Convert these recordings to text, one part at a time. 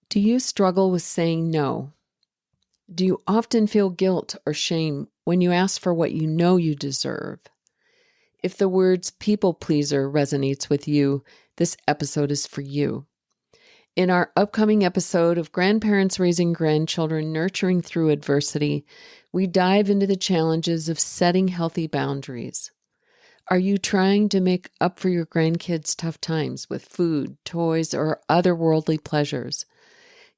Do you struggle with saying no? Do you often feel guilt or shame when you ask for what you know you deserve? If the words people pleaser resonates with you, this episode is for you. In our upcoming episode of Grandparents Raising Grandchildren, Nurturing Through Adversity, we dive into the challenges of setting healthy boundaries. Are you trying to make up for your grandkids' tough times with food, toys, or other worldly pleasures?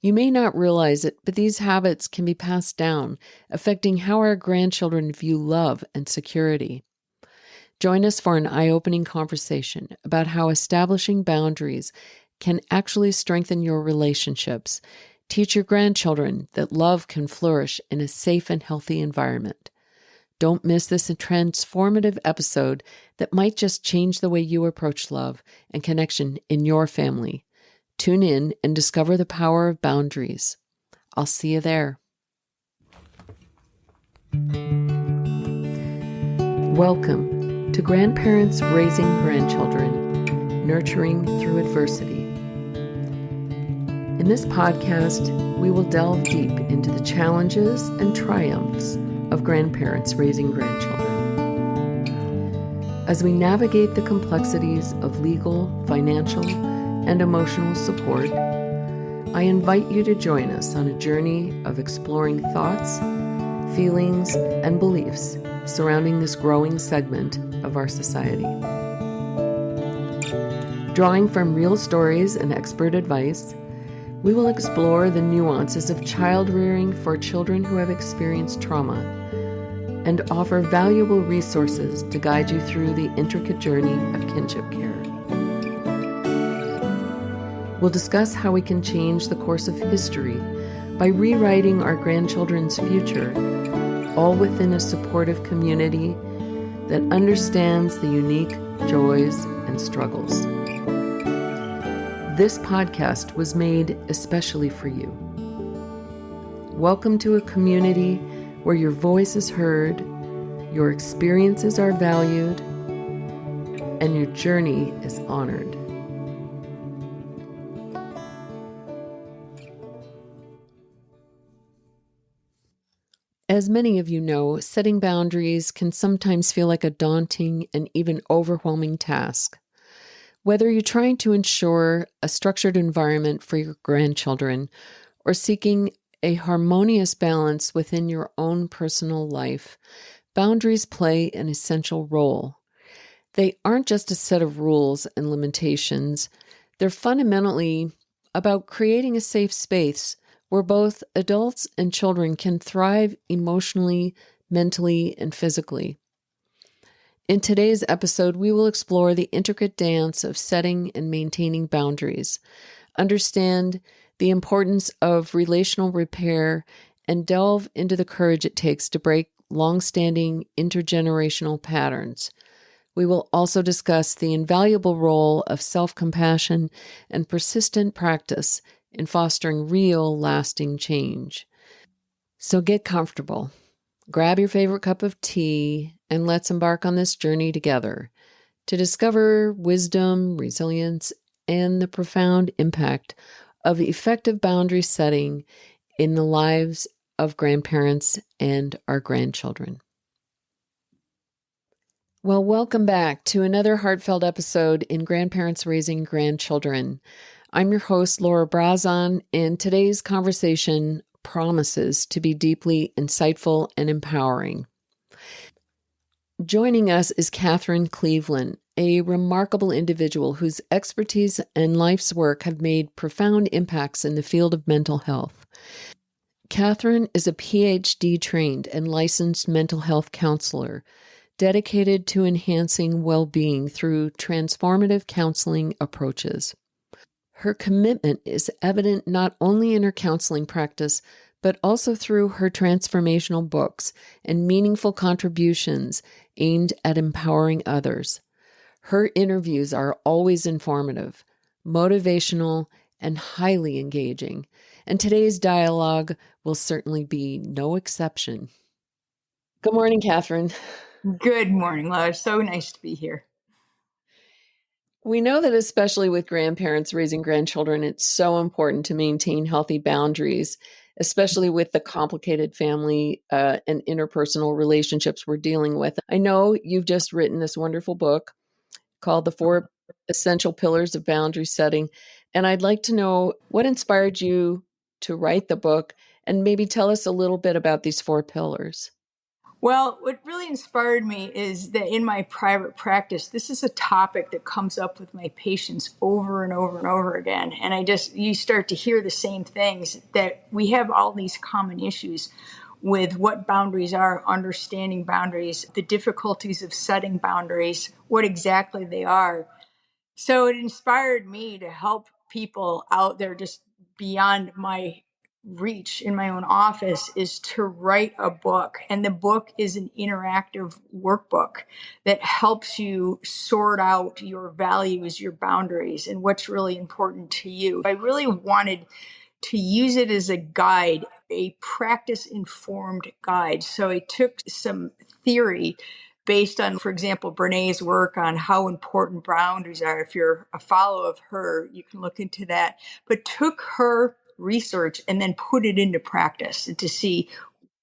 You may not realize it, but these habits can be passed down, affecting how our grandchildren view love and security. Join us for an eye-opening conversation about how establishing boundaries can actually strengthen your relationships. Teach your grandchildren that love can flourish in a safe and healthy environment. Don't miss this transformative episode that might just change the way you approach love and connection in your family. Tune in and discover the power of boundaries. I'll see you there. Welcome to Grandparents Raising Grandchildren, Nurturing Through Adversity. In this podcast, we will delve deep into the challenges and triumphs of grandparents raising grandchildren. As we navigate the complexities of legal, financial, and emotional support, I invite you to join us on a journey of exploring thoughts, feelings, and beliefs surrounding this growing segment of our society. Drawing from real stories and expert advice, we will explore the nuances of child rearing for children who have experienced trauma and offer valuable resources to guide you through the intricate journey of kinship care. We'll discuss how we can change the course of history by rewriting our grandchildren's future, all within a supportive community that understands the unique joys and struggles. This podcast was made especially for you. Welcome to a community where your voice is heard, your experiences are valued, and your journey is honored. As many of you know, setting boundaries can sometimes feel like a daunting and even overwhelming task. Whether you're trying to ensure a structured environment for your grandchildren or seeking a harmonious balance within your own personal life, boundaries play an essential role. They aren't just a set of rules and limitations. They're fundamentally about creating a safe space where both adults and children can thrive emotionally, mentally, and physically. In today's episode, we will explore the intricate dance of setting and maintaining boundaries, understand the importance of relational repair, and delve into the courage it takes to break long-standing intergenerational patterns. We will also discuss the invaluable role of self-compassion and persistent practice in fostering real, lasting change. So get comfortable, grab your favorite cup of tea, and let's embark on this journey together to discover wisdom, resilience, and the profound impact of effective boundary setting in the lives of grandparents and our grandchildren. Well, welcome back to another heartfelt episode in Grandparents Raising Grandchildren. I'm your host, Laura Brazon, and today's conversation promises to be deeply insightful and empowering. Joining us is Catherine Cleveland, a remarkable individual whose expertise and life's work have made profound impacts in the field of mental health. Catherine is a PhD-trained and licensed mental health counselor dedicated to enhancing well-being through transformative counseling approaches. Her commitment is evident not only in her counseling practice, but also through her transformational books and meaningful contributions aimed at empowering others. Her interviews are always informative, motivational, and highly engaging, and today's dialogue will certainly be no exception. Good morning, Catherine. Good morning, Laura. So nice to be here. We know that especially with grandparents raising grandchildren, it's so important to maintain healthy boundaries, especially with the complicated family and interpersonal relationships we're dealing with. I know you've just written this wonderful book called The Four Essential Pillars of Boundary Setting. And I'd like to know what inspired you to write the book and maybe tell us a little bit about these four pillars. Well, what really inspired me is that in my private practice, this is a topic that comes up with my patients over and over and over again. And you start to hear the same things, that we have all these common issues with what boundaries are, understanding boundaries, the difficulties of setting boundaries, what exactly they are. So it inspired me to help people out there just beyond my reach in my own office, is to write a book. And the book is an interactive workbook that helps you sort out your values, your boundaries, and what's really important to you. I really wanted to use it as a guide, a practice informed guide. So I took some theory based on, for example, Brené's work on how important boundaries are. If you're a follower of her, you can look into that. But took her research and then put it into practice to see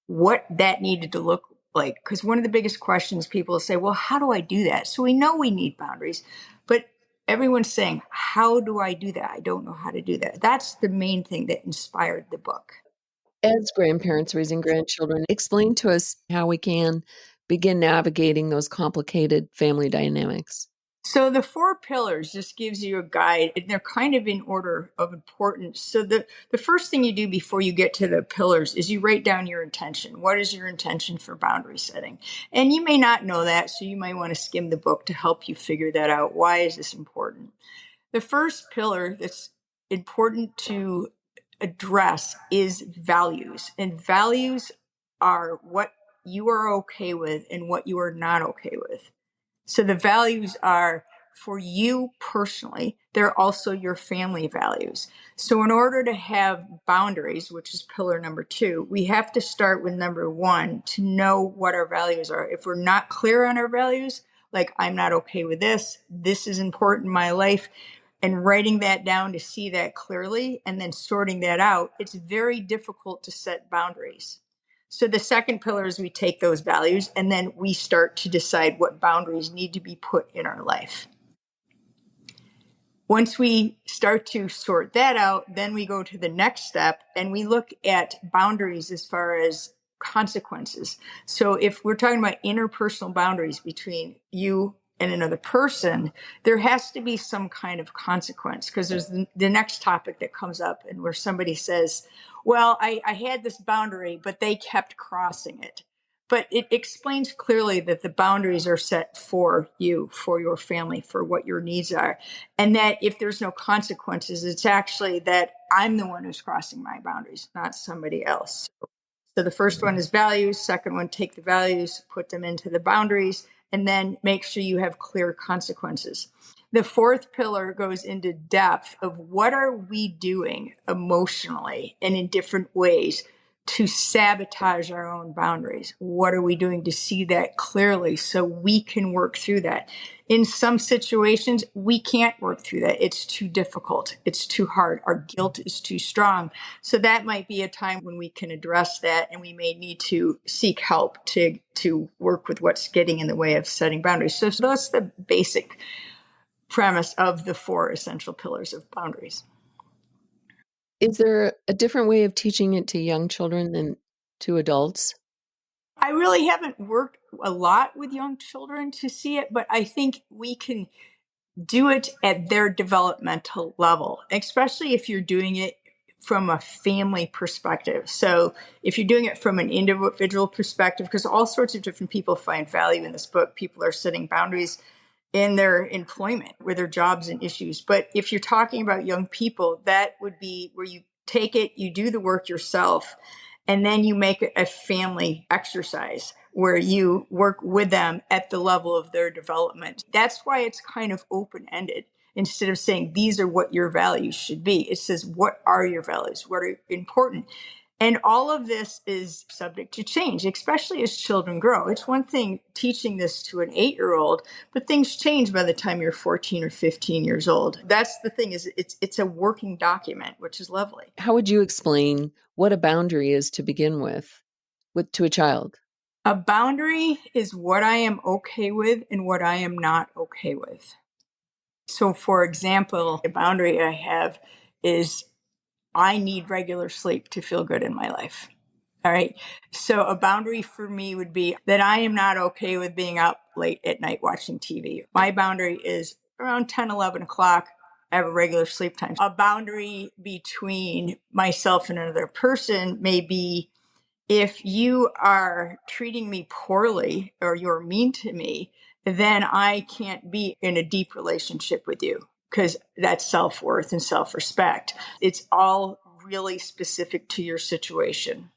what that needed to look like. Because one of the biggest questions people say, well, how do I do that? So we know we need boundaries, but everyone's saying, how do I do that? I don't know how to do that. That's the main thing that inspired the book. As grandparents raising grandchildren, explain to us how we can begin navigating those complicated family dynamics. So the four pillars just gives you a guide, and they're kind of in order of importance. So the first thing you do before you get to the pillars is you write down your intention. What is your intention for boundary setting? And you may not know that, so you might want to skim the book to help you figure that out. Why is this important? The first pillar that's important to address is values. And values are what you are okay with and what you are not okay with. So the values are for you personally, they're also your family values. So in order to have boundaries, which is pillar number 2, we have to start with number 1 to know what our values are. If we're not clear on our values, like I'm not okay with this is important in my life, and writing that down to see that clearly and then sorting that out, it's very difficult to set boundaries. So the second pillar is we take those values and then we start to decide what boundaries need to be put in our life. Once we start to sort that out, then we go to the next step and we look at boundaries as far as consequences. So if we're talking about interpersonal boundaries between you and another person, there has to be some kind of consequence, because there's the next topic that comes up and where somebody says, well, I had this boundary, but they kept crossing it. But it explains clearly that the boundaries are set for you, for your family, for what your needs are. And that if there's no consequences, it's actually that I'm the one who's crossing my boundaries, not somebody else. So the first one is values. Second one, take the values, put them into the boundaries, and then make sure you have clear consequences. The fourth pillar goes into depth of what are we doing emotionally and in different ways to sabotage our own boundaries. What are we doing to see that clearly so we can work through that? In some situations, we can't work through that. It's too difficult. It's too hard. Our guilt is too strong. So that might be a time when we can address that, and we may need to seek help to work with what's getting in the way of setting boundaries. So that's the basic premise of the 4 essential pillars of boundaries. Is there a different way of teaching it to young children than to adults? I really haven't worked a lot with young children to see it, but I think we can do it at their developmental level, especially if you're doing it from a family perspective. So if you're doing it from an individual perspective, because all sorts of different people find value in this book. People are setting boundaries in their employment with their jobs and issues. But if you're talking about young people, that would be where you take it, you do the work yourself, and then you make it a family exercise where you work with them at the level of their development. That's why it's kind of open-ended. Instead of saying, these are what your values should be, it says, what are your values? What are important? And all of this is subject to change, especially as children grow. It's one thing teaching this to an 8-year-old, but things change by the time you're 14 or 15 years old. That's the thing, is it's a working document, which is lovely. How would you explain what a boundary is to begin with to a child? A boundary is what I am okay with and what I am not okay with. So, for example, a boundary I have is I need regular sleep to feel good in my life. All right. So a boundary for me would be that I am not okay with being up late at night watching TV. My boundary is around 10, 11 o'clock. I have a regular sleep time. A boundary between myself and another person may be, if you are treating me poorly or you're mean to me, then I can't be in a deep relationship with you, because that's self-worth and self-respect. It's all really specific to your situation.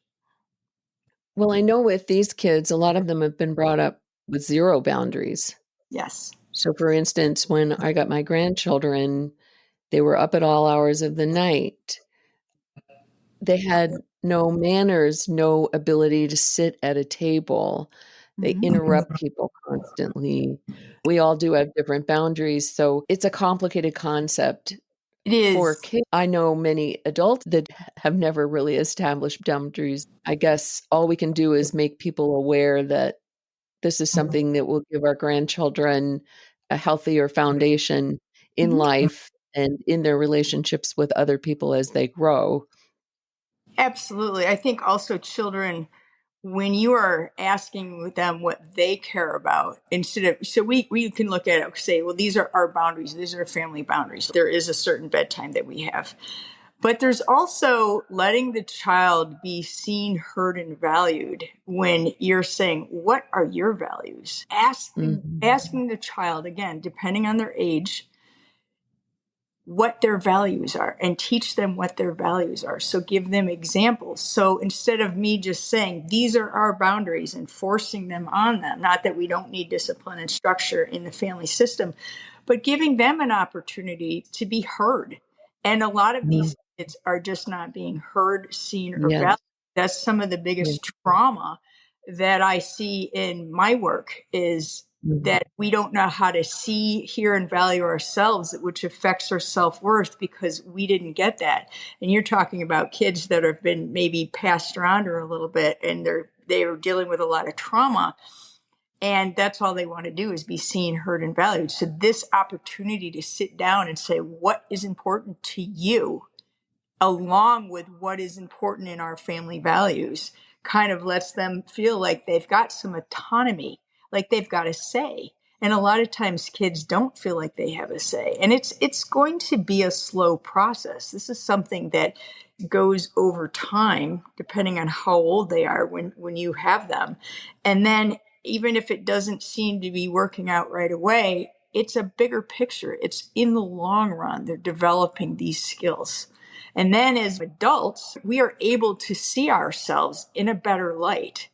Well, I know with these kids, a lot of them have been brought up with zero boundaries. Yes. So, for instance, when I got my grandchildren, they were up at all hours of the night. They had no manners, no ability to sit at a table. They interrupt people constantly. We all do have different boundaries. So it's a complicated concept It for is. kids. I know many adults that have never really established boundaries. I guess all we can do is make people aware that this is something that will give our grandchildren a healthier foundation in Mhm. life and in their relationships with other people as they grow. Absolutely. I think also children, when you are asking them what they care about, instead of, so we can look at it, say, well, these are our boundaries. These are family boundaries. There is a certain bedtime that we have. But there's also letting the child be seen, heard, and valued when you're saying, what are your values? Asking the child, again, depending on their age, what their values are, and teach them what their values are. So give them examples. So instead of me just saying, these are our boundaries and forcing them on them, not that we don't need discipline and structure in the family system, but giving them an opportunity to be heard. And a lot of Mhm. these kids are just not being heard, seen, or Yes. valued. That's some of the Yes. biggest trauma that I see in my work, is Mhm. that we don't know how to see, hear, and value ourselves, which affects our self-worth because we didn't get that. And you're talking about kids that have been maybe passed around a little bit, and they are dealing with a lot of trauma. And that's all they want to do, is be seen, heard, and valued. So this opportunity to sit down and say, what is important to you, along with what is important in our family values, kind of lets them feel like they've got some autonomy, like they've got a say. And a lot of times kids don't feel like they have a say. And it's going to be a slow process. This is something that goes over time, depending on how old they are when you have them. And then even if it doesn't seem to be working out right away, it's a bigger picture. It's in the long run, they're developing these skills. And then as adults, we are able to see ourselves in a better light,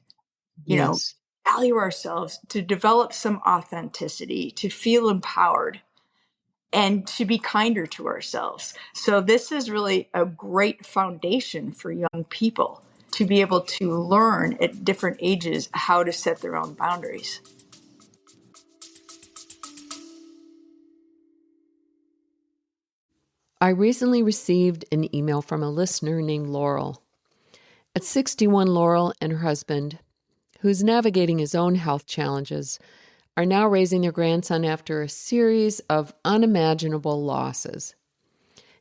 you know, Yes. value ourselves, to develop some authenticity, to feel empowered, and to be kinder to ourselves. So this is really a great foundation for young people to be able to learn at different ages how to set their own boundaries. I recently received an email from a listener named Laurel. At 61, Laurel and her husband, who's navigating his own health challenges, are now raising their grandson after a series of unimaginable losses.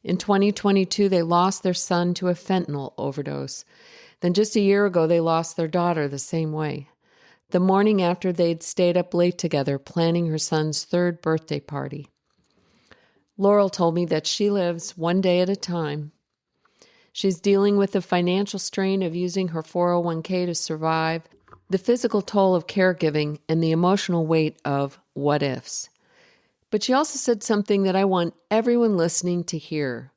In 2022, they lost their son to a fentanyl overdose. Then just a year ago, they lost their daughter the same way. The morning after, they'd stayed up late together planning her son's 3rd birthday party. Laurel told me that she lives one day at a time. She's dealing with the financial strain of using her 401k to survive, the physical toll of caregiving, and the emotional weight of what ifs. But she also said something that I want everyone listening to hear.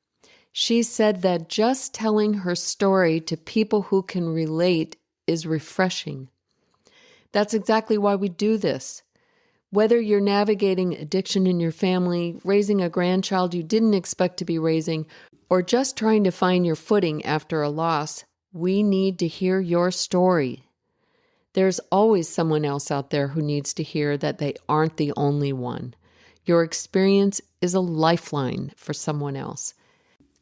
She said that just telling her story to people who can relate is refreshing. That's exactly why we do this. Whether you're navigating addiction in your family, raising a grandchild you didn't expect to be raising, or just trying to find your footing after a loss, We need to hear your story. There's always someone else out there who needs to hear that they aren't the only one. Your experience is a lifeline for someone else.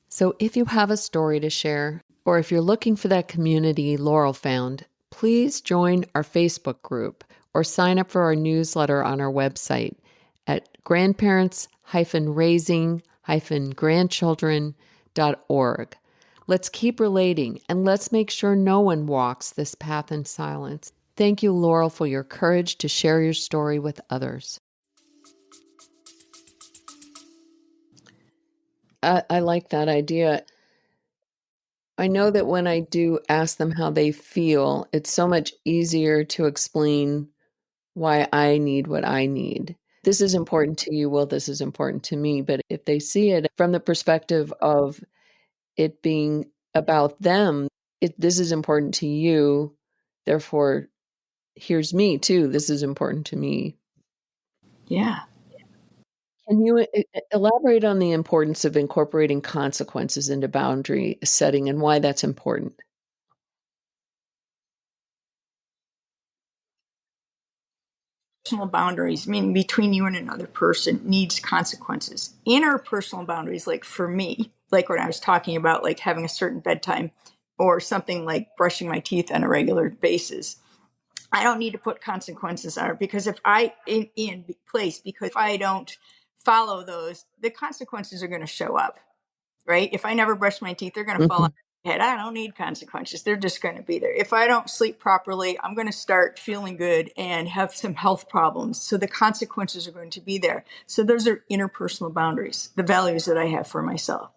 So if you have a story to share, or if you're looking for that community Laurel found, please join our Facebook group or sign up for our newsletter on our website at grandparents-raising-grandchildren.org. Let's keep relating and let's make sure no one walks this path in silence. Thank you, Laurel, for your courage to share your story with others. I like that idea. I know that when I do ask them how they feel, it's so much easier to explain why I need what I need. This is important to you. Well, this is important to me. But if they see it from the perspective of it being about them, this is important to you. Therefore, here's me too. This is important to me. Yeah. Can you elaborate on the importance of incorporating consequences into boundary setting and why that's important? Personal boundaries, meaning between you and another person, needs consequences. Interpersonal boundaries, like for me, like when I was talking about like having a certain bedtime or something like brushing my teeth on a regular basis, I don't need to put consequences on it, because if I in place, because if I don't follow those, the consequences are going to show up, right? If I never brush my teeth, they're going to fall Mhm. out of my head. I don't need consequences. They're just going to be there. If I don't sleep properly, I'm going to start feeling good and have some health problems. So the consequences are going to be there. So those are interpersonal boundaries, the values that I have for myself.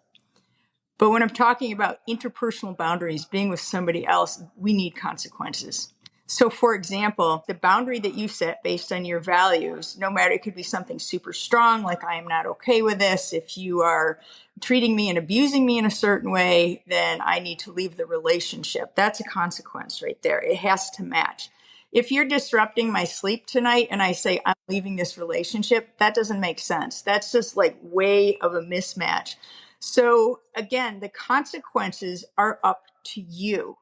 But when I'm talking about interpersonal boundaries, being with somebody else, we need consequences. So, for example, the boundary that you set based on your values, no matter, it could be something super strong, like I am not okay with this. If you are treating me and abusing me in a certain way, then I need to leave the relationship. That's a consequence right there. It has to match. If you're disrupting my sleep tonight and I say I'm leaving this relationship, that doesn't make sense. That's just like way of a mismatch. So again, the consequences are up to you.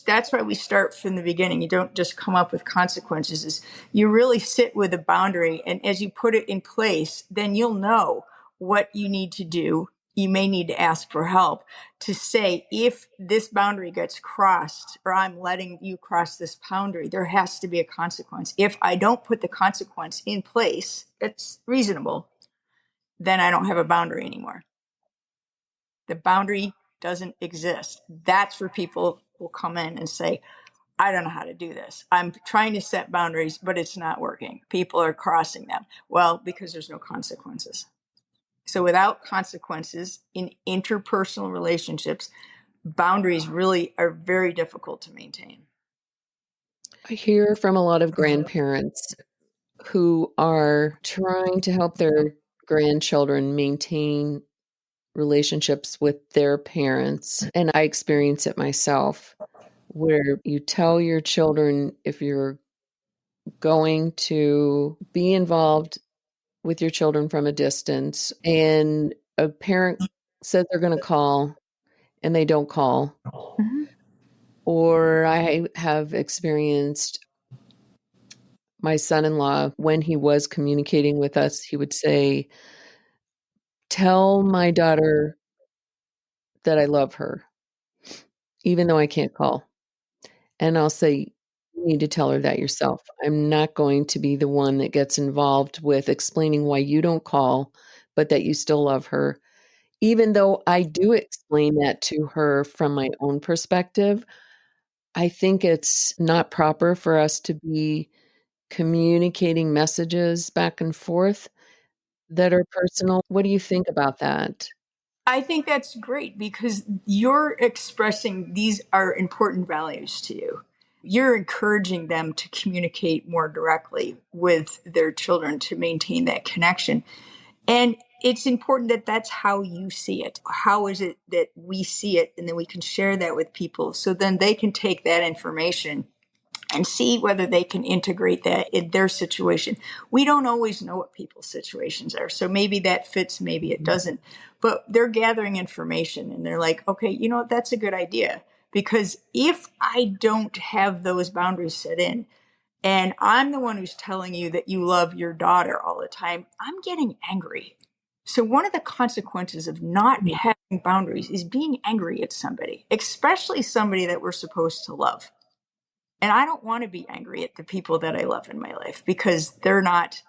That's why we start from the beginning. You don't just come up with consequences. Is you really sit with a boundary, and as you put it in place, then you'll know what you need to do. You may need to ask for help to say, if this boundary gets crossed, or I'm letting you cross this boundary, there has to be a consequence. If I don't put the consequence in place, it's reasonable, then I don't have a boundary anymore. The boundary doesn't exist. That's where people will come in and say, I don't know how to do this. I'm trying to set boundaries, but it's not working. People are crossing them. Well, because there's no consequences. So without consequences in interpersonal relationships, boundaries really are very difficult to maintain. I hear from a lot of grandparents who are trying to help their grandchildren maintain relationships with their parents. And I experience it myself, where you tell your children if you're going to be involved with your children from a distance, and a parent says they're going to call and they don't call. Mhm. Or I have experienced my son-in-law, when he was communicating with us, he would say, tell my daughter that I love her, even though I can't call. And I'll say, you need to tell her that yourself. I'm not going to be the one that gets involved with explaining why you don't call, but that you still love her. Even though I do explain that to her from my own perspective, I think it's not proper for us to be communicating messages back and forth that are personal. What do you think about that? I think that's great, because you're expressing these are important values to you. You're encouraging them to communicate more directly with their children to maintain that connection. And it's important that that's how you see it. How is it that we see it? And then we can share that with people, so then they can take that information and see whether they can integrate that in their situation. We don't always know what people's situations are. So maybe that fits, maybe it doesn't. But they're gathering information and they're like, okay, you know what, that's a good idea. Because if I don't have those boundaries set in, and I'm the one who's telling you that you love your daughter all the time, I'm getting angry. So one of the consequences of not having boundaries is being angry at somebody, especially somebody that we're supposed to love. And I don't want to be angry at the people that I love in my life because they're not Mhm.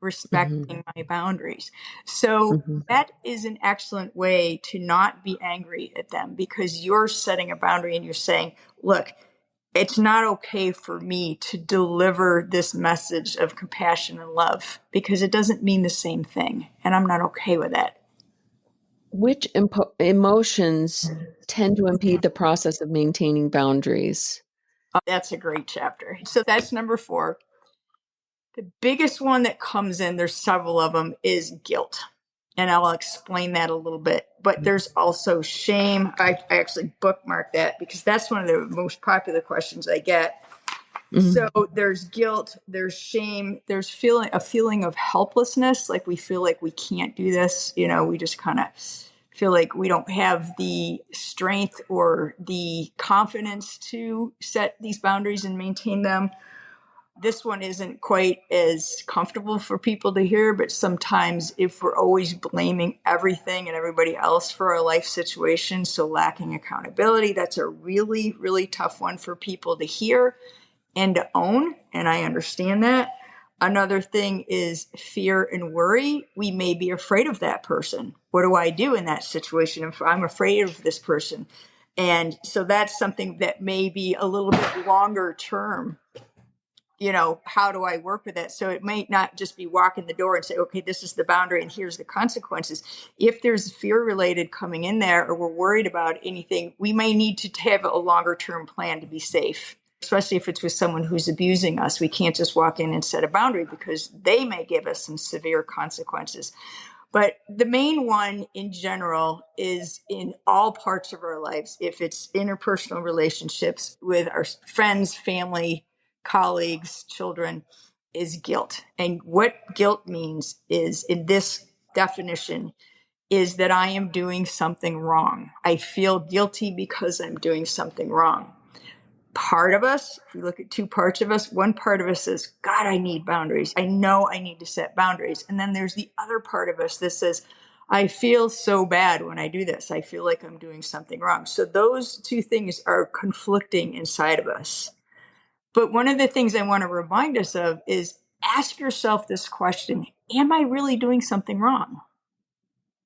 respecting my boundaries. So Mhm. that is an excellent way to not be angry at them, because you're setting a boundary and you're saying, look, it's not okay for me to deliver this message of compassion and love because it doesn't mean the same thing. And I'm not okay with that. Which emotions tend to impede the process of maintaining boundaries? That's a great chapter. So that's number 4. The biggest one that comes in, there's several of them, is guilt. And I'll explain that a little bit. But there's also shame. I actually bookmarked that because that's one of the most popular questions I get. So Mhm. there's guilt, there's shame, there's a feeling of helplessness, like we feel like we can't do this. We just kind of feel like we don't have the strength or the confidence to set these boundaries and maintain them. This one isn't quite as comfortable for people to hear, but sometimes if we're always blaming everything and everybody else for our life situation, so lacking accountability, that's a really, really tough one for people to hear and to own. And I understand that. Another thing is fear and worry. We may be afraid of that person. What do I do in that situation if I'm afraid of this person? And so that's something that may be a little bit longer term. How do I work with that? So it may not just be walk in the door and say, okay, this is the boundary and here's the consequences. If there's fear related coming in there, or we're worried about anything, we may need to have a longer term plan to be safe, especially if it's with someone who's abusing us. We can't just walk in and set a boundary because they may give us some severe consequences. But the main one in general is in all parts of our lives. If it's interpersonal relationships with our friends, family, colleagues, children, is guilt. And what guilt means is, in this definition, is that I am doing something wrong. I feel guilty because I'm doing something wrong. Part of us, if we look at 2 parts of us, one part of us says, God, I need boundaries. I know I need to set boundaries. And then there's the other part of us that says, I feel so bad when I do this. I feel like I'm doing something wrong. So those 2 things are conflicting inside of us. But one of the things I want to remind us of is, ask yourself this question: am I really doing something wrong?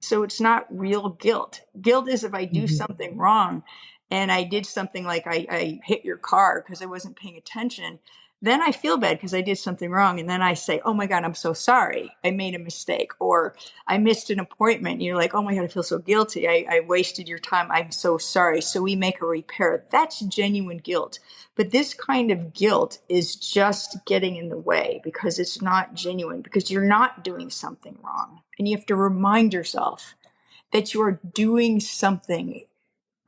So it's not real guilt. Guilt is if I do Mhm. something wrong and I did something like I hit your car because I wasn't paying attention. Then I feel bad because I did something wrong. And then I say, oh my God, I'm so sorry. I made a mistake. Or I missed an appointment. And you're like, oh my God, I feel so guilty. I wasted your time. I'm so sorry. So we make a repair. That's genuine guilt. But this kind of guilt is just getting in the way because it's not genuine, because you're not doing something wrong. And you have to remind yourself that you are doing something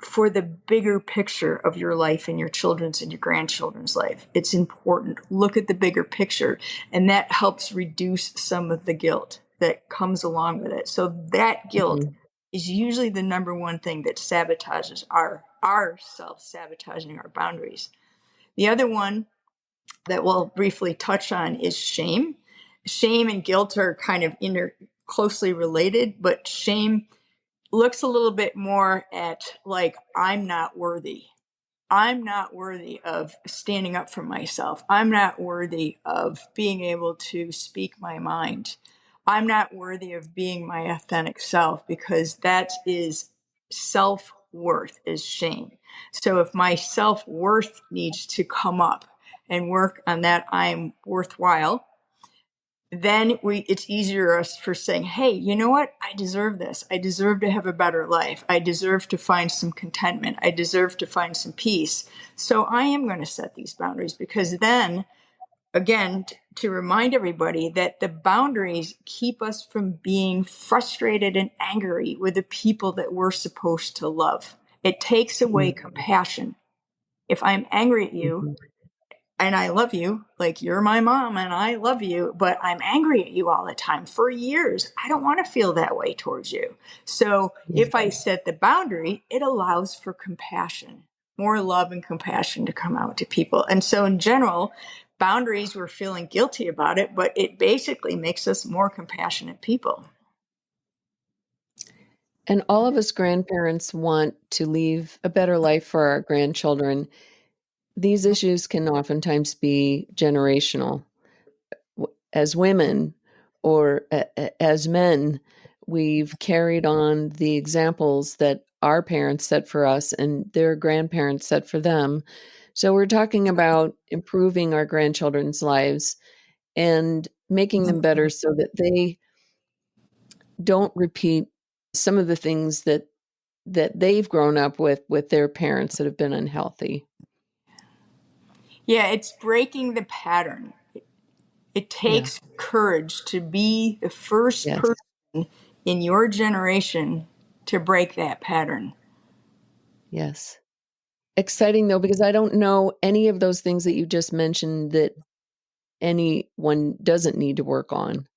for the bigger picture of your life and your children's and your grandchildren's life. It's important. Look at the bigger picture, and that helps reduce some of the guilt that comes along with it. So that guilt Mhm. is usually the number one thing that sabotages our self-sabotaging our boundaries. The other one that we'll briefly touch on is shame. Shame and guilt are kind of closely related, but shame looks a little bit more at, like, I'm not worthy. I'm not worthy of standing up for myself. I'm not worthy of being able to speak my mind. I'm not worthy of being my authentic self, because that is self-worth, is shame. So if my self-worth needs to come up and work on that, I'm worthwhile, then it's easier for saying, hey, you know what? I deserve this. I deserve to have a better life. I deserve to find some contentment. I deserve to find some peace. So I am going to set these boundaries, because then, again, to remind everybody that the boundaries keep us from being frustrated and angry with the people that we're supposed to love. It takes away Mhm. compassion. If I'm angry at you, Mhm. and I love you, like you're my mom and I love you, but I'm angry at you all the time for years, I don't want to feel that way towards you. So Yeah. if I set the boundary, it allows for compassion. more love and compassion to come out to people. And so in general, boundaries, we're feeling guilty about it, but it basically makes us more compassionate people. And all of us grandparents want to leave a better life for our grandchildren. These issues can oftentimes be generational. As women or as men, we've carried on the examples that our parents set for us and their grandparents set for them. So we're talking about improving our grandchildren's lives and making them better so that they don't repeat some of the things that they've grown up with their parents that have been unhealthy. Yeah, it's breaking the pattern. It Yeah. takes courage to be the first Yes. person in your generation to break that pattern. Yes. Exciting though, because I don't know any of those things that you just mentioned that anyone doesn't need to work on.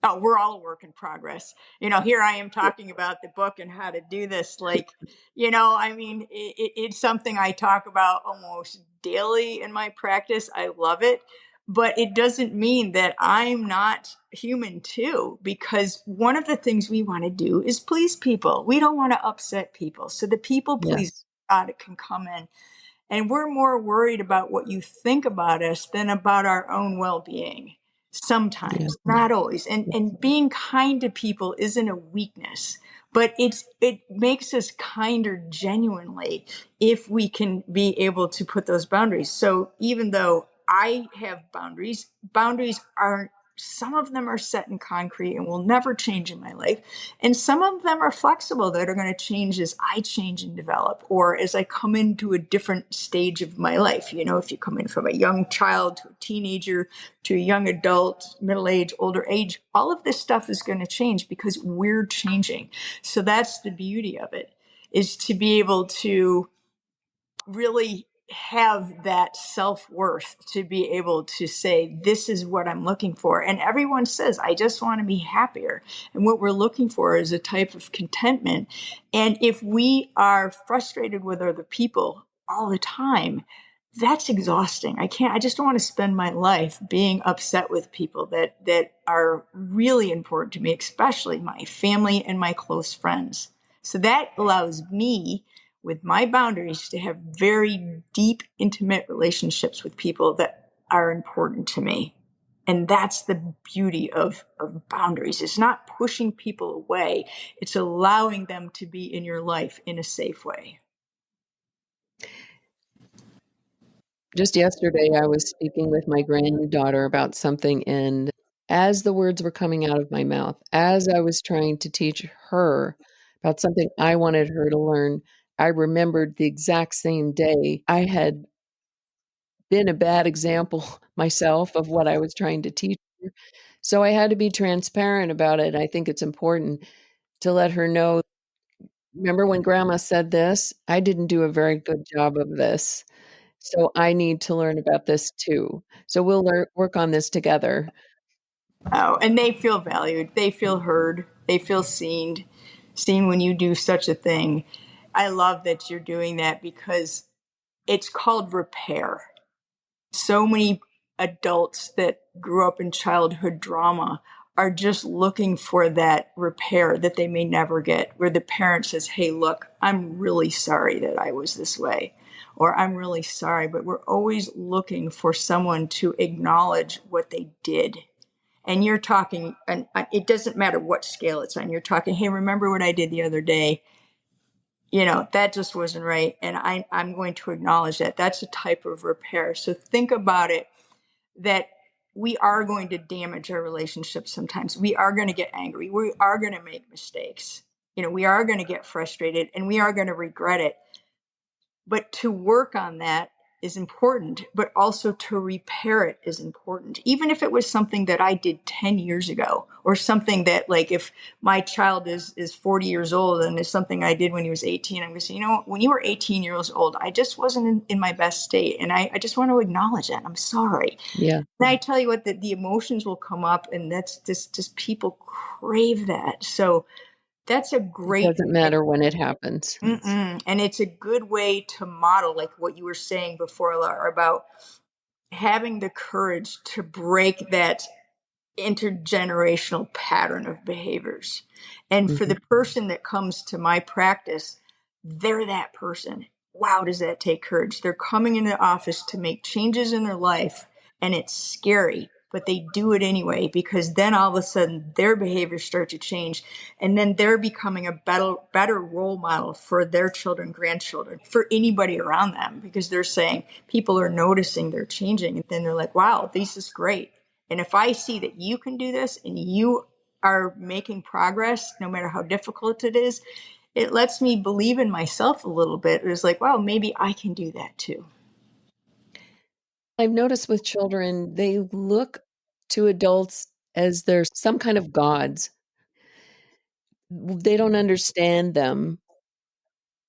Oh, we're all a work in progress. Here I am talking about the book and how to do this. I mean, it's something I talk about almost daily in my practice. I love it. But it doesn't mean that I'm not human too, because one of the things we want to do is please people. We don't want to upset people. So the people please Yes. God can come in. And we're more worried about what you think about us than about our own well-being. Yeah. Sometimes, not always. And being kind to people isn't a weakness, but it makes us kinder genuinely if we can be able to put those boundaries. So even though I have boundaries aren't, some of them are set in concrete and will never change in my life. And some of them are flexible that are going to change as I change and develop, or as I come into a different stage of my life. If you come in from a young child to a teenager to a young adult, middle age, older age, all of this stuff is going to change because we're changing. So that's the beauty of it, is to be able to really have that self-worth to be able to say, this is what I'm looking for. And everyone says, I just want to be happier. And what we're looking for is a type of contentment. And if we are frustrated with other people all the time, that's exhausting. I just don't want to spend my life being upset with people that are really important to me, especially my family and my close friends. So that allows me, with my boundaries, to have very deep, intimate relationships with people that are important to me. And that's the beauty of boundaries. It's not pushing people away. It's allowing them to be in your life in a safe way. Just yesterday, I was speaking with my granddaughter about something, and as the words were coming out of my mouth, as I was trying to teach her about something I wanted her to learn, I remembered the exact same day I had been a bad example myself of what I was trying to teach her. So I had to be transparent about it. I think it's important to let her know, remember when grandma said this? I didn't do a very good job of this. So I need to learn about this too. So we'll work on this together. Oh, and they feel valued. They feel heard. They feel seen when you do such a thing. I love that you're doing that because it's called repair. So many adults that grew up in childhood drama are just looking for that repair that they may never get, where the parent says, hey, look, I'm really sorry that I was this way, or I'm really sorry. But we're always looking for someone to acknowledge what they did. And you're talking, and it doesn't matter what scale it's on. You're talking, hey, remember what I did the other day? That just wasn't right. And I'm going to acknowledge that. That's a type of repair. So think about it, that we are going to damage our relationships sometimes. We are going to get angry. We are going to make mistakes. We are going to get frustrated and we are going to regret it. But to work on that is important, but also to repair it is important. Even if it was something that I did 10 years ago, or something that, like, if my child is 40 years old and it's something I did when he was 18, I'm going to say, when you were 18 years old, I just wasn't in my best state. And I just want to acknowledge that. I'm sorry. Yeah. And I tell you what, the emotions will come up, and that's just people crave that. So That's a It great doesn't matter when it happens. and it's a good way to model, like what you were saying before, Laura, about having the courage to break that intergenerational pattern of behaviors. And for Mhm. the person that comes to my practice, they're that person. Wow, does that take courage? They're coming into the office to make changes in their life, and it's scary, but they do it anyway, because then all of a sudden their behaviors start to change, and then they're becoming a better role model for their children, grandchildren, for anybody around them, because they're saying people are noticing they're changing, and then they're like, wow, this is great. And if I see that you can do this and you are making progress, no matter how difficult it is, it lets me believe in myself a little bit. It was like, wow, maybe I can do that too. I've noticed with children, they look to adults as they're some kind of gods. They don't understand them,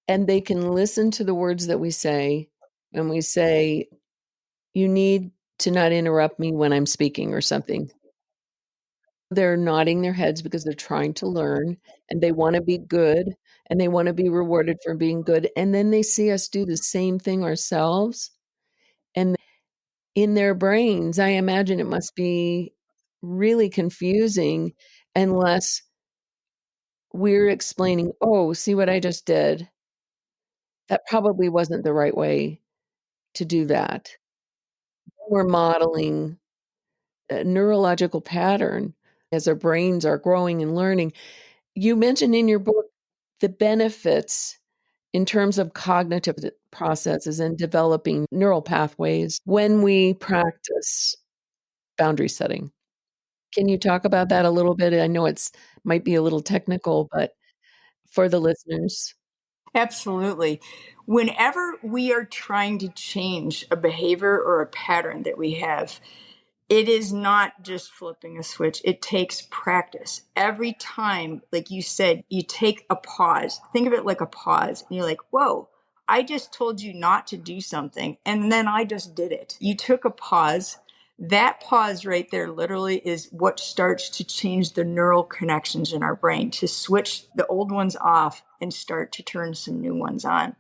and they can listen to the words that we say, and we say, "You need to not interrupt me when I'm speaking," or something. They're nodding their heads because they're trying to learn, and they wanna be good, and they wanna be rewarded for being good, and then they see us do the same thing ourselves, and in their brains, I imagine it must be really confusing unless we're explaining, "Oh, see what I just did? That probably wasn't the right way to do that." We're modeling a neurological pattern as our brains are growing and learning. You mentioned in your book the benefits in terms of cognitive processes and developing neural pathways when we practice boundary setting. Can you talk about that a little bit? I know it's might be a little technical, but for the listeners. Absolutely. Whenever we are trying to change a behavior or a pattern that we have, it is not just flipping a switch. It takes practice. Every time, like you said, you take a pause. Think of it like a pause. And you're like, whoa, I just told you not to do something. And then I just did it. You took a pause. That pause right there literally is what starts to change the neural connections in our brain, to switch the old ones off and start to turn some new ones on.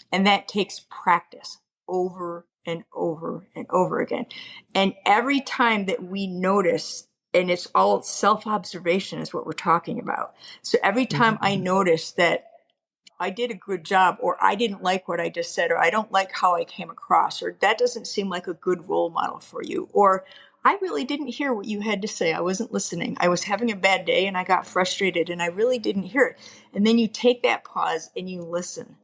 And that takes practice over and over and over again. And every time that we notice, and it's all self observation is what we're talking about. So every time I Mhm. notice that I did a good job, or I didn't like what I just said, or I don't like how I came across, or that doesn't seem like a good role model for you, or I really didn't hear what you had to say. I wasn't listening. I was having a bad day and I got frustrated and I really didn't hear it. And then you take that pause and you listen,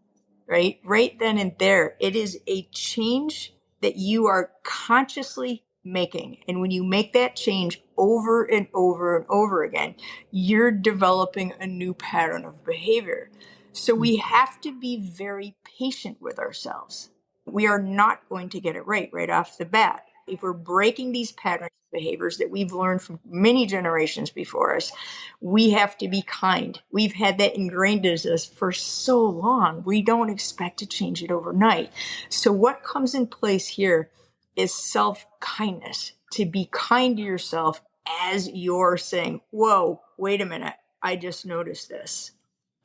right? Right then and there. It is a change that you are consciously making. And when you make that change over and over and over again, you're developing a new pattern of behavior. So Mm. we have to be very patient with ourselves. We are not going to get it right off the bat. If we're breaking these patterns of behaviors that we've learned from many generations before us, we have to be kind. We've had that ingrained in us for so long. We don't expect to change it overnight. So what comes in place here is self-kindness, to be kind to yourself as you're saying, whoa, wait a minute, I just noticed this.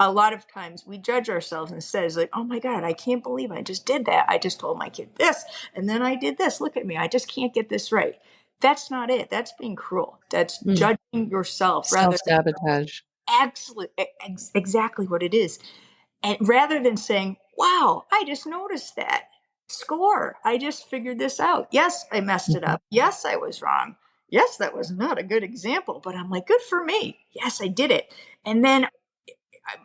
A lot of times we judge ourselves and says like, oh my God, I can't believe I just did that. I just told my kid this, and then I did this. Look at me. I just can't get this right. That's not it. That's being cruel. That's Mm. judging yourself rather. Self-sabotage. Exactly what it is. And rather than saying, wow, I just noticed that. Score. I just figured this out. Yes, I messed it Mhm. up. Yes, I was wrong. Yes, that was not a good example, but I'm like, good for me. Yes, I did it. And then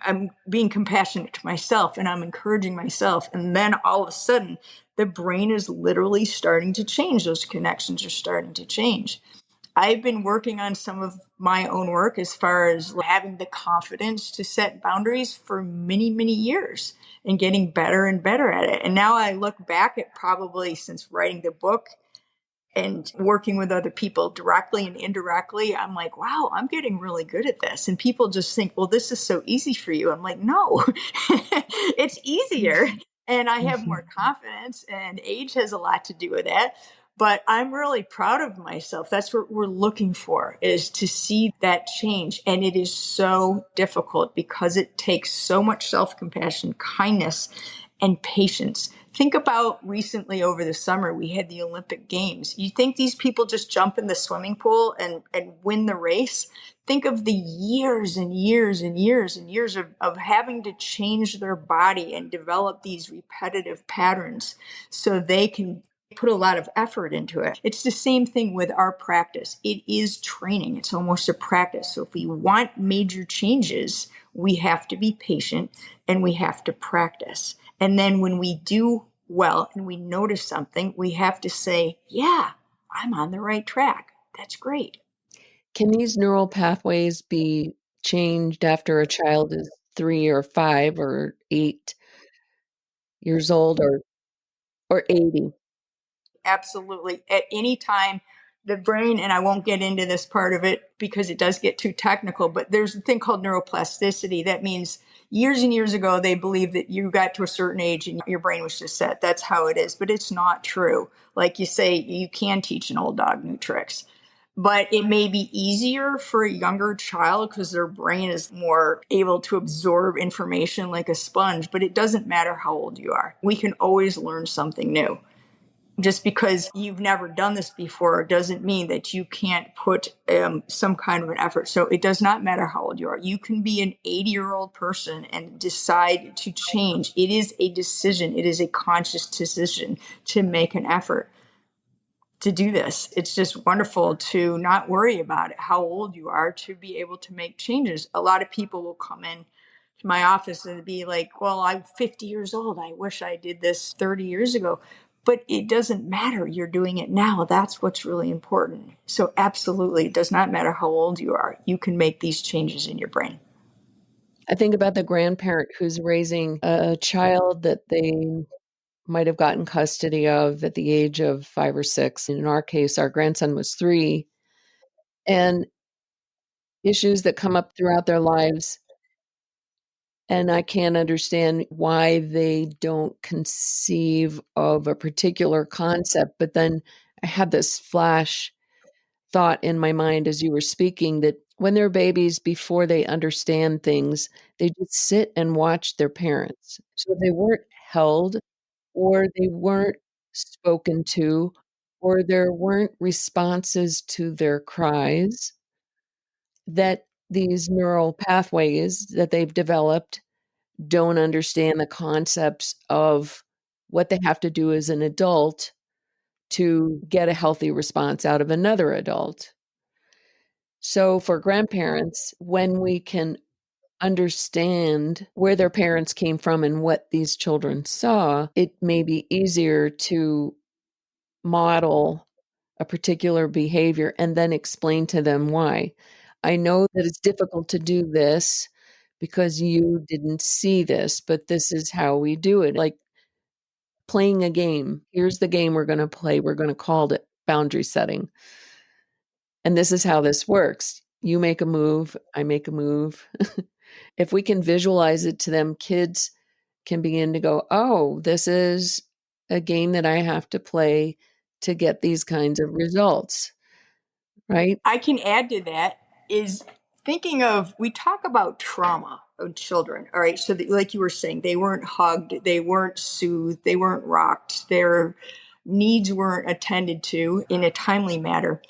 I'm being compassionate to myself and I'm encouraging myself. And then all of a sudden, the brain is literally starting to change. Those connections are starting to change. I've been working on some of my own work as far as having the confidence to set boundaries for many, many years and getting better and better at it. And now I look back at, probably since writing the book and working with other people directly and indirectly, I'm like, wow, I'm getting really good at this. And people just think, well, this is so easy for you. I'm like, no, it's easier. And I have more Mhm. confidence, and age has a lot to do with that. But I'm really proud of myself. That's what we're looking for, is to see that change. And it is so difficult because it takes so much self-compassion, kindness, and patience. Think about recently over the summer, we had the Olympic Games. You think these people just jump in the swimming pool and win the race? Think of the years and years and years and years of having to change their body and develop these repetitive patterns so they can put a lot of effort into it. It's the same thing with our practice. It is training. It's almost a practice. So if we want major changes, we have to be patient and we have to practice. And then when we do well and we notice something, we have to say, yeah, I'm on the right track. That's great. Can these neural pathways be changed after a child is 3 or 5 or 8 years old or 80? Absolutely. At any time, the brain, and I won't get into this part of it because it does get too technical, but there's a thing called neuroplasticity. That means years and years ago, they believed that you got to a certain age and your brain was just set. That's how it is. But it's not true. Like you say, you can teach an old dog new tricks. But it may be easier for a younger child because their brain is more able to absorb information like a sponge. But it doesn't matter how old you are. We can always learn something new. Just because you've never done this before doesn't mean that you can't put some kind of an effort. So it does not matter how old you are. You can be an 80-year-old person and decide to change. It is a decision. It is a conscious decision to make an effort to do this. It's just wonderful to not worry about it, how old you are, to be able to make changes. A lot of people will come in to my office and be like, well, I'm 50 years old. I wish I did this 30 years ago. But it doesn't matter. You're doing it now. That's what's really important. So absolutely, it does not matter how old you are. You can make these changes in your brain. I think about the grandparent who's raising a child that they might have gotten custody of at the age of 5 or 6. In our case, our grandson was 3, and issues that come up throughout their lives, and I can't understand why they don't conceive of a particular concept, but then I had this flash thought in my mind as you were speaking that when they're babies, before they understand things, they just sit and watch their parents. So they weren't held, or they weren't spoken to, or there weren't responses to their cries, that these neural pathways that they've developed don't understand the concepts of what they have to do as an adult to get a healthy response out of another adult. So for grandparents, when we can understand where their parents came from and what these children saw, it may be easier to model a particular behavior and then explain to them why. I know that it's difficult to do this because you didn't see this, but this is how we do it. Like playing a game. Here's the game we're going to play. We're going to call it boundary setting. And this is how this works. You make a move, I make a move. If we can visualize it to them, kids can begin to go, oh, this is a game that I have to play to get these kinds of results, right? I can add to that is thinking of, we talk about trauma of children. All right. So like you were saying, they weren't hugged, they weren't soothed, they weren't rocked, their needs weren't attended to in a timely manner.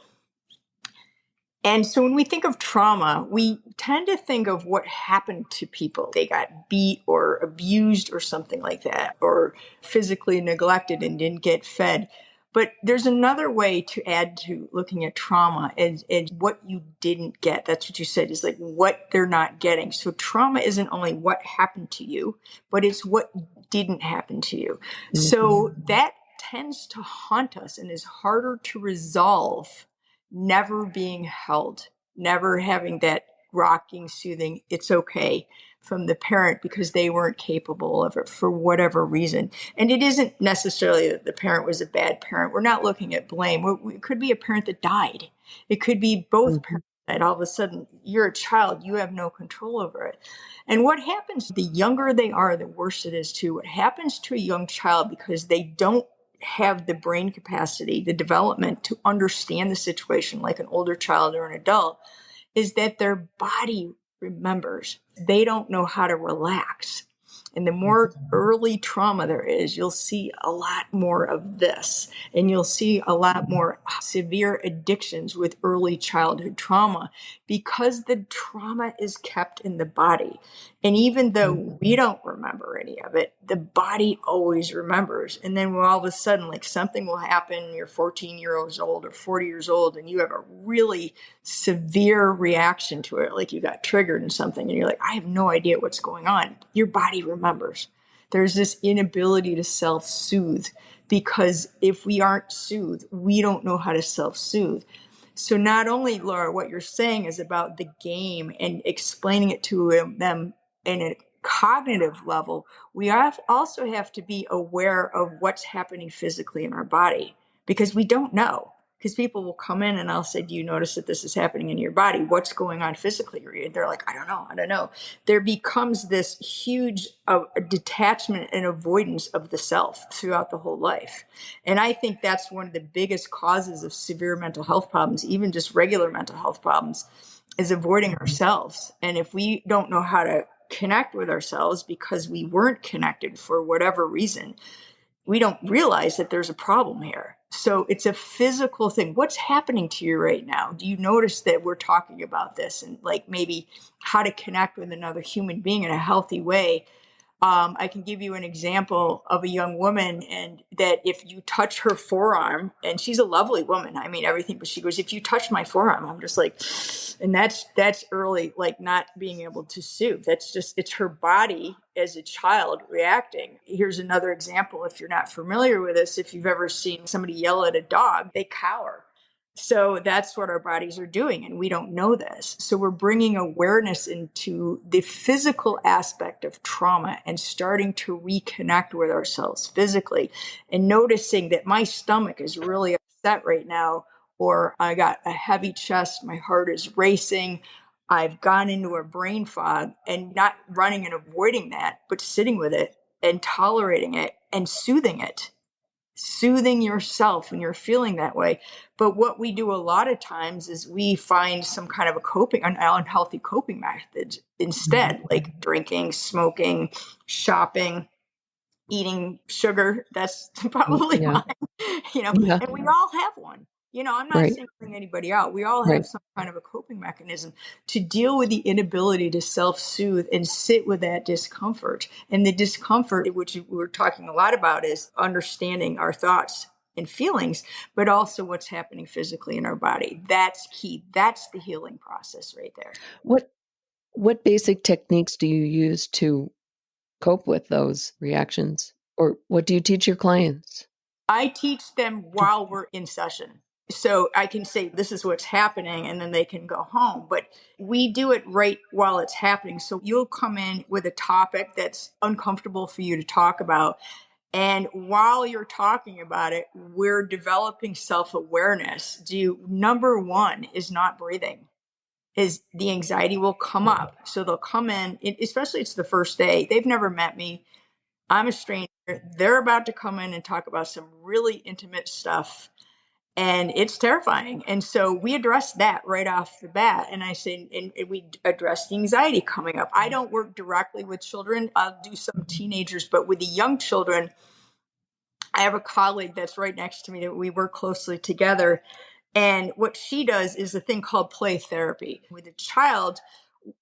And so when we think of trauma, we tend to think of what happened to people. They got beat or abused or something like that, or physically neglected and didn't get fed. But there's another way to add to looking at trauma is what you didn't get. That's what you said, is like what they're not getting. So trauma isn't only what happened to you, but it's what didn't happen to you. So that tends to haunt us and is harder to resolve. Never being held, never having that rocking, soothing, it's okay from the parent because they weren't capable of it for whatever reason. And it isn't necessarily that the parent was a bad parent. We're not looking at blame. It could be a parent that died. It could be both Mhm. parents that all of a sudden you're a child, you have no control over it. And what happens, the younger they are, the worse it is too. What happens to a young child because they don't have the brain capacity, the development to understand the situation like an older child or an adult, is that their body remembers. They don't know how to relax. And the more early trauma there is, you'll see a lot more of this. And you'll see a lot more severe addictions with early childhood trauma because the trauma is kept in the body. And even though we don't remember any of it, the body always remembers. And then all of a sudden, like something will happen, you're 14 years old or 40 years old, and you have a really severe reaction to it, like you got triggered in something, and you're like, I have no idea what's going on. Your body remembers. There's this inability to self-soothe because if we aren't soothed, we don't know how to self-soothe. So not only, Laura, what you're saying is about the game and explaining it to them in a cognitive level, we also have to be aware of what's happening physically in our body because we don't know. Because people will come in and I'll say, do you notice that this is happening in your body? What's going on physically? They're like, I don't know. There becomes this huge detachment and avoidance of the self throughout the whole life. And I think that's one of the biggest causes of severe mental health problems, even just regular mental health problems, is avoiding ourselves. And if we don't know how to connect with ourselves because we weren't connected for whatever reason, we don't realize that there's a problem here. So it's a physical thing. What's happening to you right now? Do you notice that we're talking about this and like maybe how to connect with another human being in a healthy way? I can give you an example of a young woman, and that if you touch her forearm, and she's a lovely woman, I mean everything, but she goes, if you touch my forearm, I'm just like, and that's early, like not being able to soothe. That's just, it's her body as a child reacting. Here's another example. If you're not familiar with this, if you've ever seen somebody yell at a dog, they cower. So that's what our bodies are doing, and we don't know this. So we're bringing awareness into the physical aspect of trauma and starting to reconnect with ourselves physically and noticing that my stomach is really upset right now, or I got a heavy chest, my heart is racing, I've gone into a brain fog, and not running and avoiding that, but sitting with it and tolerating it and soothing it. Soothing yourself when you're feeling that way. But what we do a lot of times is we find some kind of an unhealthy coping method instead, like drinking, smoking, shopping, eating sugar. That's probably Yeah. mine, Yeah. and we all have one. I'm not Right. singling anybody out. We all have Right. some kind of a coping mechanism to deal with the inability to self-soothe and sit with that discomfort. And the discomfort, which we're talking a lot about, is understanding our thoughts and feelings, but also what's happening physically in our body. That's key. That's the healing process right there. What what basic techniques do you use to cope with those reactions? Or what do you teach your clients? I teach them while we're in session. So I can say, this is what's happening, and then they can go home. But we do it right while it's happening. So you'll come in with a topic that's uncomfortable for you to talk about. And while you're talking about it, we're developing self-awareness. Number one is not breathing. Is the anxiety will come up. So they'll come in, especially it's the first day. They've never met me. I'm a stranger. They're about to come in and talk about some really intimate stuff, and it's terrifying. And so we address that right off the bat. And I say, and we address the anxiety coming up. I don't work directly with children. I'll do some teenagers, but with the young children, I have a colleague that's right next to me that we work closely together. And what she does is a thing called play therapy. With a child,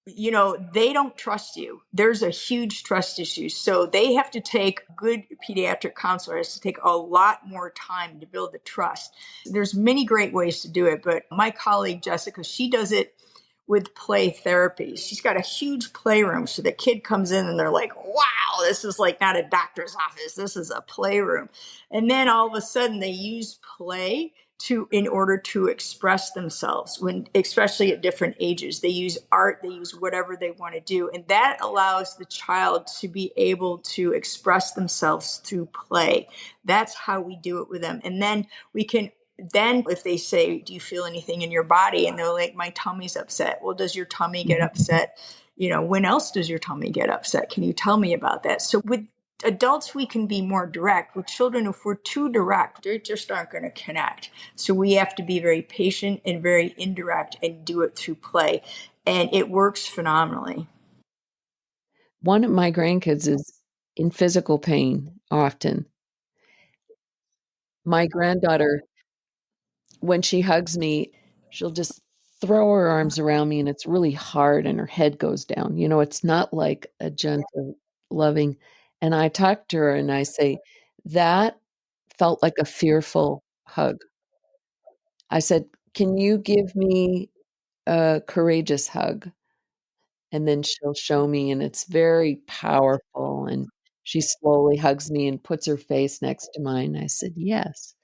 they don't trust you. There's a huge trust issue. So they have to take, good pediatric counselor has to take a lot more time to build the trust. There's many great ways to do it, but my colleague, Jessica, she does it with play therapy. She's got a huge playroom. So the kid comes in and they're like, wow, this is like not a doctor's office. This is a playroom. And then all of a sudden they use play in order to express themselves, especially at different ages. They use art, they use whatever they want to do. And that allows the child to be able to express themselves through play. That's how we do it with them. And then if they say, do you feel anything in your body? And they're like, my tummy's upset. Well, does your tummy get upset? When else does your tummy get upset? Can you tell me about that? So with Adults, we can be more direct. With children, if we're too direct, they just aren't going to connect. So we have to be very patient and very indirect and do it through play. And it works phenomenally. One of my grandkids is in physical pain often. My granddaughter, when she hugs me, she'll just throw her arms around me and it's really hard and her head goes down. It's not like a gentle, loving. And I talk to her and I say, that felt like a fearful hug. I said, can you give me a courageous hug? And then she'll show me, and it's very powerful. And she slowly hugs me and puts her face next to mine. I said, yes,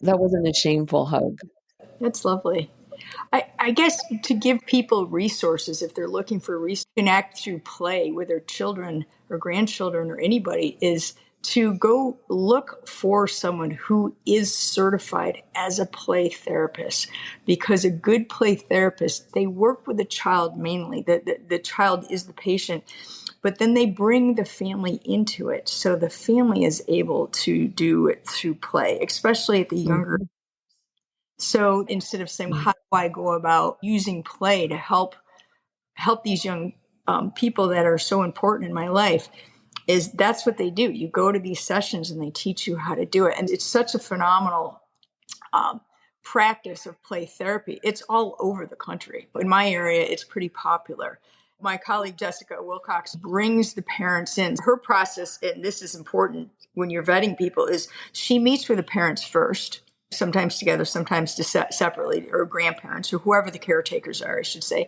that wasn't a shameful hug. That's lovely. I guess to give people resources if they're looking for connect through play with their children or grandchildren or anybody is to go look for someone who is certified as a play therapist, because a good play therapist, they work with the child mainly. The child is the patient, but then they bring the family into it. So the family is able to do it through play, especially at the younger. Mhm. So instead of saying, how do I go about using play to help these young people that are so important in my life, is that's what they do. You go to these sessions and they teach you how to do it. And it's such a phenomenal practice of play therapy. It's all over the country. In my area, it's pretty popular. My colleague Jessica Wilcox brings the parents in. Her process, and this is important when you're vetting people, is she meets with the parents first, sometimes together, sometimes separately, or grandparents, or whoever the caretakers are, I should say.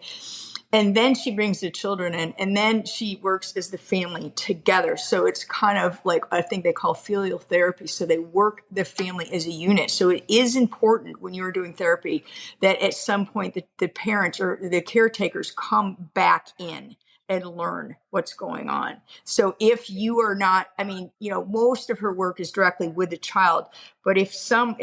And then she brings the children in, and then she works as the family together. So it's kind of like, I think they call filial therapy. So they work the family as a unit. So it is important when you're doing therapy that at some point the parents or the caretakers come back in and learn what's going on. So if you are not, most of her work is directly with the child, but at some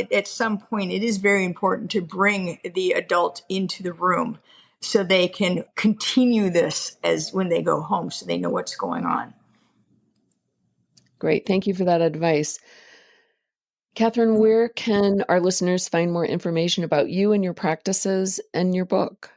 point, it is very important to bring the adult into the room so they can continue this as when they go home, so they know what's going on. Great. Thank you for that advice. Catherine, where can our listeners find more information about you and your practices and your book?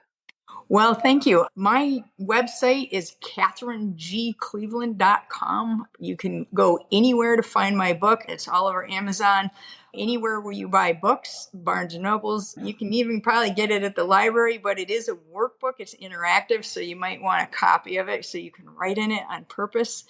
Well, thank you. My website is catherinegcleveland.com. You can go anywhere to find my book. It's all over Amazon, anywhere where you buy books, Barnes and Nobles. You can even probably get it at the library, but it is a workbook. It's interactive, so you might want a copy of it so you can write in it on purpose.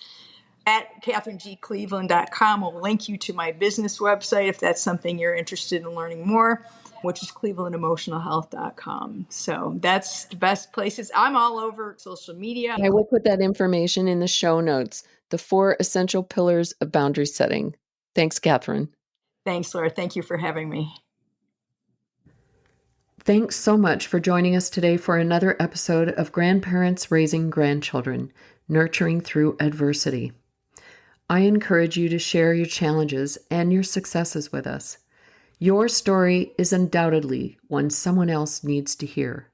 At catherinegcleveland.com, I'll link you to my business website if that's something you're interested in learning more, which is clevelandemotionalhealth.com. So that's the best places. I'm all over social media. I will put that information in the show notes, the 4 essential pillars of boundary setting. Thanks, Catherine. Thanks, Laura. Thank you for having me. Thanks so much for joining us today for another episode of Grandparents Raising Grandchildren, Nurturing Through Adversity. I encourage you to share your challenges and your successes with us. Your story is undoubtedly one someone else needs to hear.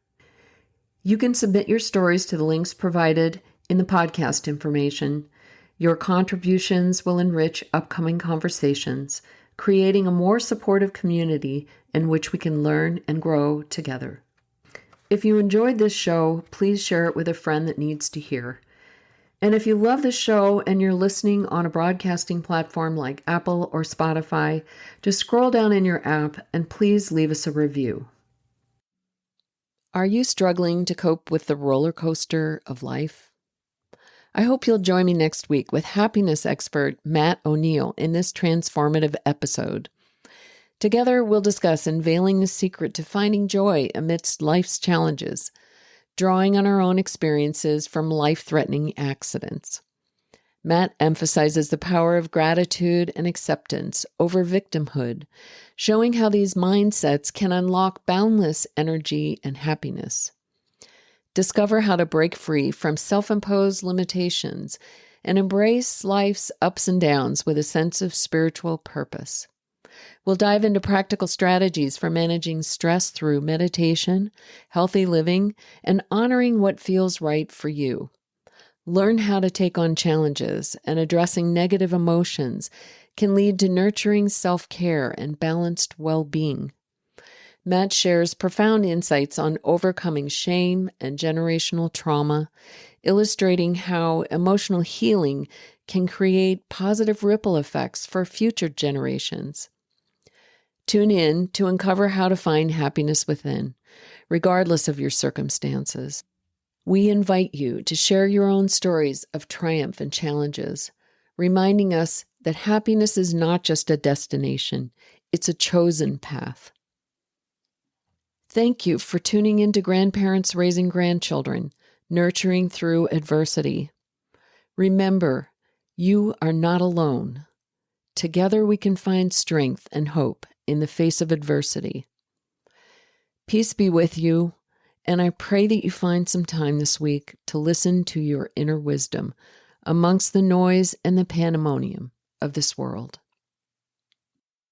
You can submit your stories to the links provided in the podcast information. Your contributions will enrich upcoming conversations, creating a more supportive community in which we can learn and grow together. If you enjoyed this show, please share it with a friend that needs to hear. And if you love the show and you're listening on a broadcasting platform like Apple or Spotify, just scroll down in your app and please leave us a review. Are you struggling to cope with the roller coaster of life? I hope you'll join me next week with happiness expert Matt O'Neill in this transformative episode. Together, we'll discuss unveiling the secret to finding joy amidst life's challenges, drawing on our own experiences from life-threatening accidents. Matt emphasizes the power of gratitude and acceptance over victimhood, showing how these mindsets can unlock boundless energy and happiness. Discover how to break free from self-imposed limitations and embrace life's ups and downs with a sense of spiritual purpose. We'll dive into practical strategies for managing stress through meditation, healthy living, and honoring what feels right for you. Learn how to take on challenges, and addressing negative emotions can lead to nurturing self-care and balanced well-being. Matt shares profound insights on overcoming shame and generational trauma, illustrating how emotional healing can create positive ripple effects for future generations. Tune in to uncover how to find happiness within, regardless of your circumstances. We invite you to share your own stories of triumph and challenges, reminding us that happiness is not just a destination, it's a chosen path. Thank you for tuning in to Grandparents Raising Grandchildren, Nurturing Through Adversity. Remember, you are not alone. Together we can find strength and hope in the face of adversity. Peace be with you, and I pray that you find some time this week to listen to your inner wisdom amongst the noise and the pandemonium of this world.